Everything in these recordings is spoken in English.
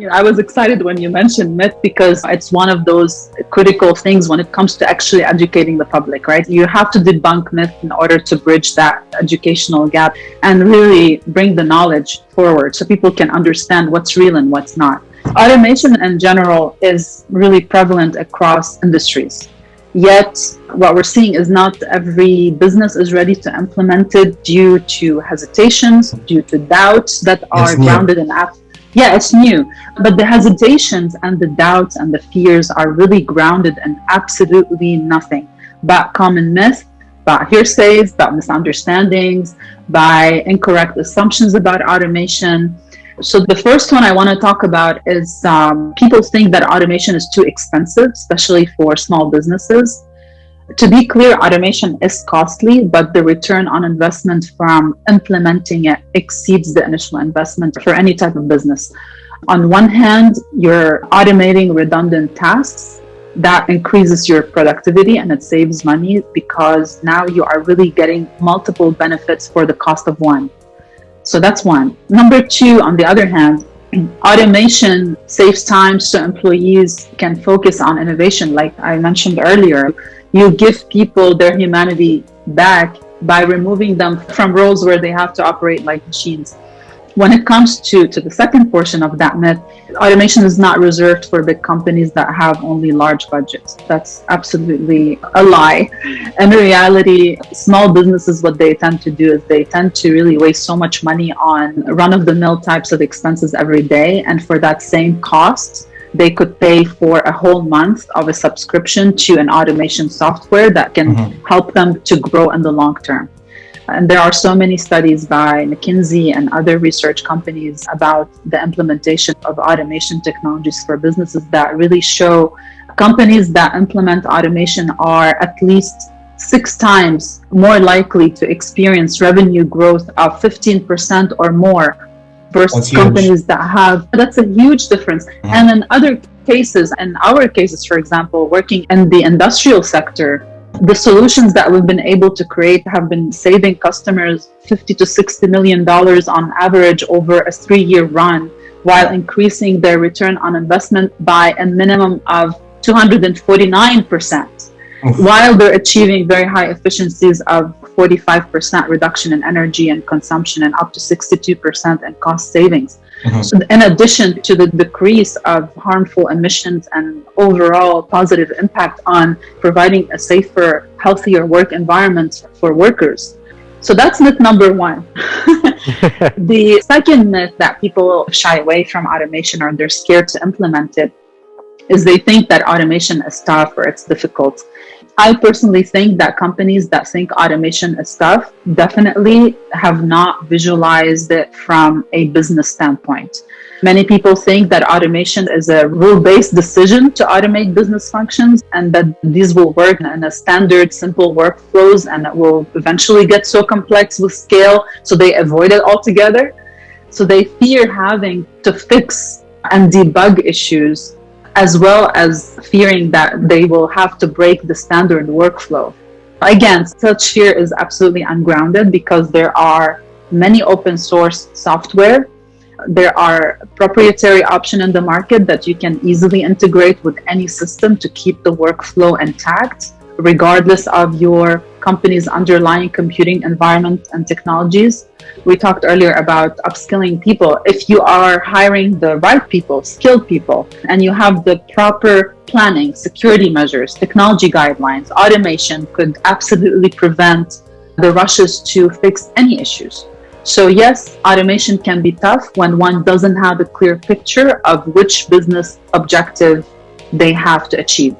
I was excited when you mentioned myth because it's one of those critical things when it comes to actually educating the public, right? You have to debunk myth in order to bridge that educational gap and really bring the knowledge forward so people can understand what's real and what's not. Automation in general is really prevalent across industries. Yet, what we're seeing is not every business is ready to implement it due to hesitations, due to doubts that are grounded in yeah, it's new, but the hesitations and the doubts and the fears are really grounded in absolutely nothing but common myth, by hearsays, by misunderstandings, by incorrect assumptions about automation. So the first one I want to talk about is people think that automation is too expensive, especially for small businesses. To be clear, automation is costly, but the return on investment from implementing it exceeds the initial investment for any type of business. On one hand, you're automating redundant tasks. That increases your productivity and it saves money because now you are really getting multiple benefits for the cost of one. So that's one. Number two, on the other hand, automation saves time so employees can focus on innovation, like I mentioned earlier. You give people their humanity back by removing them from roles where they have to operate like machines. When it comes to the second portion of that myth, automation is not reserved for big companies that have only large budgets. That's absolutely a lie. In reality, small businesses, what they tend to do is they tend to really waste so much money on run-of-the-mill types of expenses every day. And for that same cost, they could pay for a whole month of a subscription to an automation software that can help them to grow in the long term. And there are so many studies by McKinsey and other research companies about the implementation of automation technologies for businesses that really show companies that implement automation are at least 6 times more likely to experience revenue growth of 15% or more versus companies that have. That's a huge difference. And in other cases, in our cases, for example, working in the industrial sector, the solutions that we've been able to create have been saving customers $50 to $60 million on average over a 3-year run, while increasing their return on investment by a minimum of 249%, while they're achieving very high efficiencies of 45% reduction in energy and consumption and up to 62% in cost savings. So in addition to the decrease of harmful emissions and overall positive impact on providing a safer, healthier work environment for workers. So that's myth number one. The second myth that people shy away from automation or they're scared to implement it is they think that automation is tough or it's difficult. I personally think that companies that think automation is tough definitely have not visualized it from a business standpoint. Many people think that automation is a rule-based decision to automate business functions and that these will work in a standard, simple workflows and it will eventually get so complex with scale, so they avoid it altogether. So they fear having to fix and debug issues, as well as fearing that they will have to break the standard workflow. Again, such fear is absolutely ungrounded because there are many open source software. There are proprietary options in the market that you can easily integrate with any system to keep the workflow intact, regardless of your company's underlying computing environment and technologies. We talked earlier about upskilling people. If you are hiring the right people, skilled people, and you have the proper planning, security measures, technology guidelines, automation could absolutely prevent the rushes to fix any issues. So yes, automation can be tough when one doesn't have a clear picture of which business objective they have to achieve.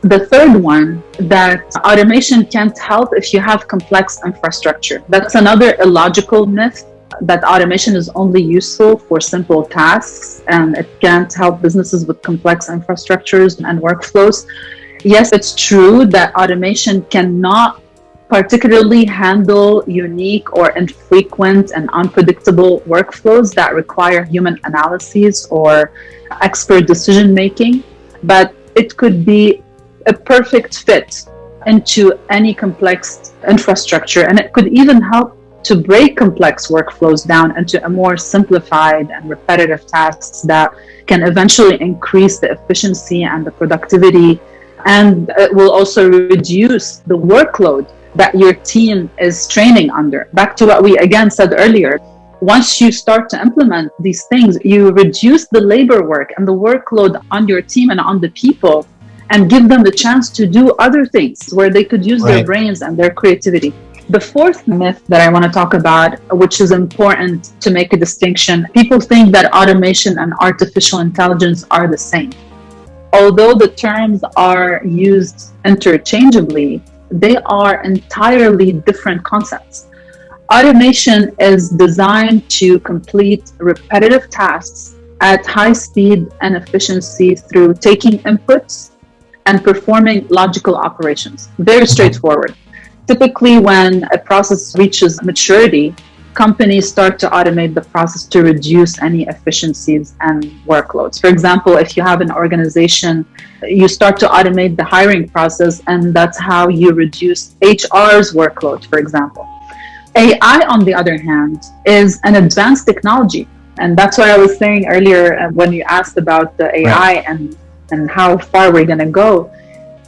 The third one, that automation can't help if you have complex infrastructure. That's another illogical myth, that automation is only useful for simple tasks and it can't help businesses with complex infrastructures and workflows. Yes, it's true that automation cannot particularly handle unique or infrequent and unpredictable workflows that require human analysis or expert decision making, but it could be a perfect fit into any complex infrastructure, and it could even help to break complex workflows down into a more simplified and repetitive tasks that can eventually increase the efficiency and the productivity. And it will also reduce the workload that your team is training under. Back to what we again said earlier. Once you start to implement these things, you reduce the labor work and the workload on your team and on the people, and give them the chance to do other things where they could use their brains and their creativity. The fourth myth that I want to talk about, which is important to make a distinction, people think that automation and artificial intelligence are the same. Although the terms are used interchangeably, they are entirely different concepts. Automation is designed to complete repetitive tasks at high speed and efficiency through taking inputs and performing logical operations. Very straightforward. Typically, when a process reaches maturity, companies start to automate the process to reduce any efficiencies and workloads. For example, if you have an organization, you start to automate the hiring process, and that's how you reduce HR's workload, for example. AI, on the other hand, is an advanced technology. And that's why I was saying earlier when you asked about the AI and how far we're going to go.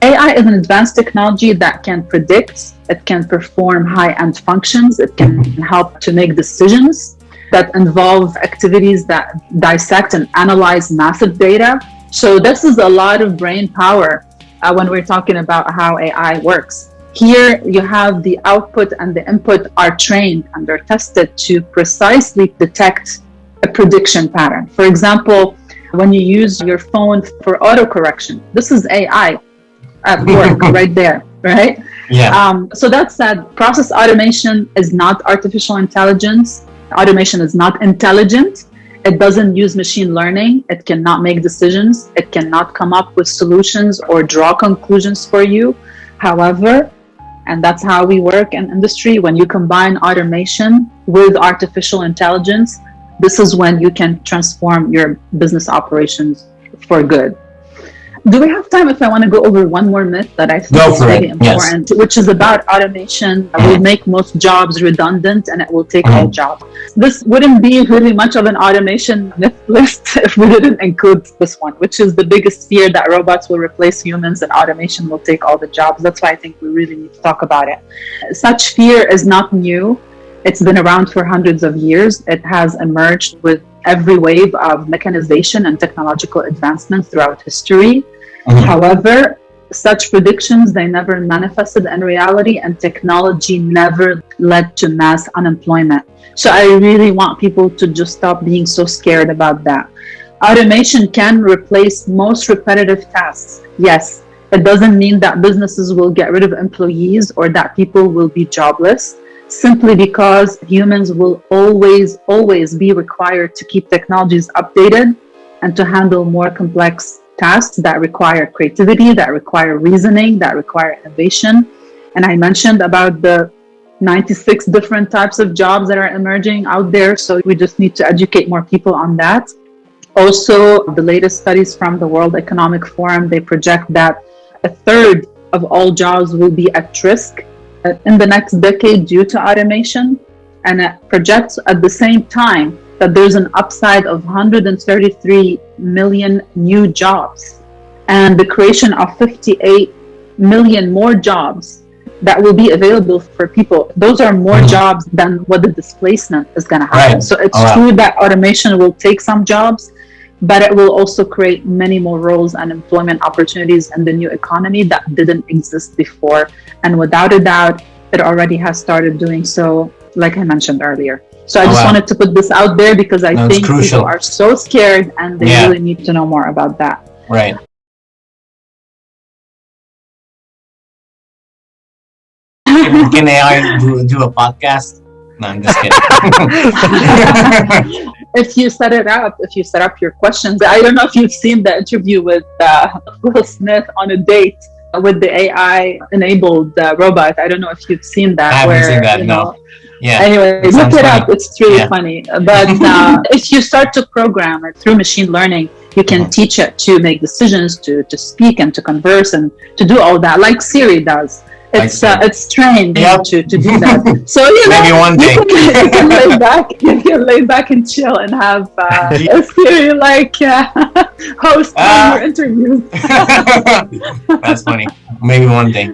AI is an advanced technology that can predict, it can perform high-end functions, it can help to make decisions that involve activities that dissect and analyze massive data. So this is a lot of brain power when we're talking about how AI works. Here you have the output and the input are trained and they're tested to precisely detect a prediction pattern. For example, when you use your phone for autocorrection, this is AI at work right there, right? Yeah. So that said, process automation is not artificial intelligence. Automation is not intelligent. It doesn't use machine learning. It cannot make decisions. It cannot come up with solutions or draw conclusions for you. However, and that's how we work in industry, when you combine automation with artificial intelligence, this is when you can transform your business operations for good. Do we have time if I want to go over one more myth that I think is really important, which is about automation that will make most jobs redundant and it will take all jobs. This wouldn't be really much of an automation myth list if we didn't include this one, which is the biggest fear, that robots will replace humans and automation will take all the jobs. That's why I think we really need to talk about it. Such fear is not new. It's been around for hundreds of years. It has emerged with every wave of mechanization and technological advancement throughout history. However, such predictions, they never manifested in reality, and technology never led to mass unemployment. So I really want people to just stop being so scared about that. Automation can replace most repetitive tasks. Yes, it doesn't mean that businesses will get rid of employees or that people will be jobless, simply because humans will always be required to keep technologies updated and to handle more complex tasks that require creativity, that require reasoning, that require innovation. And I mentioned about the 96 different types of jobs that are emerging out there. So we just need to educate more people on that. Also, the latest studies from the World Economic Forum, they project that a third of all jobs will be at risk in the next decade due to automation. And it projects at the same time that there's an upside of 133 million new jobs and the creation of 58 million more jobs that will be available for people. Those are more jobs than what the displacement is going to happen. So it's true that automation will take some jobs, but it will also create many more roles and employment opportunities in the new economy that didn't exist before. And without a doubt, it already has started doing so, like I mentioned earlier. So I just wanted to put this out there because I think people are so scared and they really need to know more about that. Right. Can AI do a podcast? No, I'm just kidding. If you set up your questions. I don't know if you've seen the interview with Will Smith on a date with the AI-enabled robot. I don't know if you've seen that. I haven't seen that, no. Yeah. Anyway, look it up. It's really funny. But if you start to program it through machine learning, you can teach it to make decisions, to speak and to converse and to do all that, like Siri does. It's trained Yep. to do that. So Maybe one day. you can lay back and chill and have a theory like host your interviews. That's funny. Maybe one day.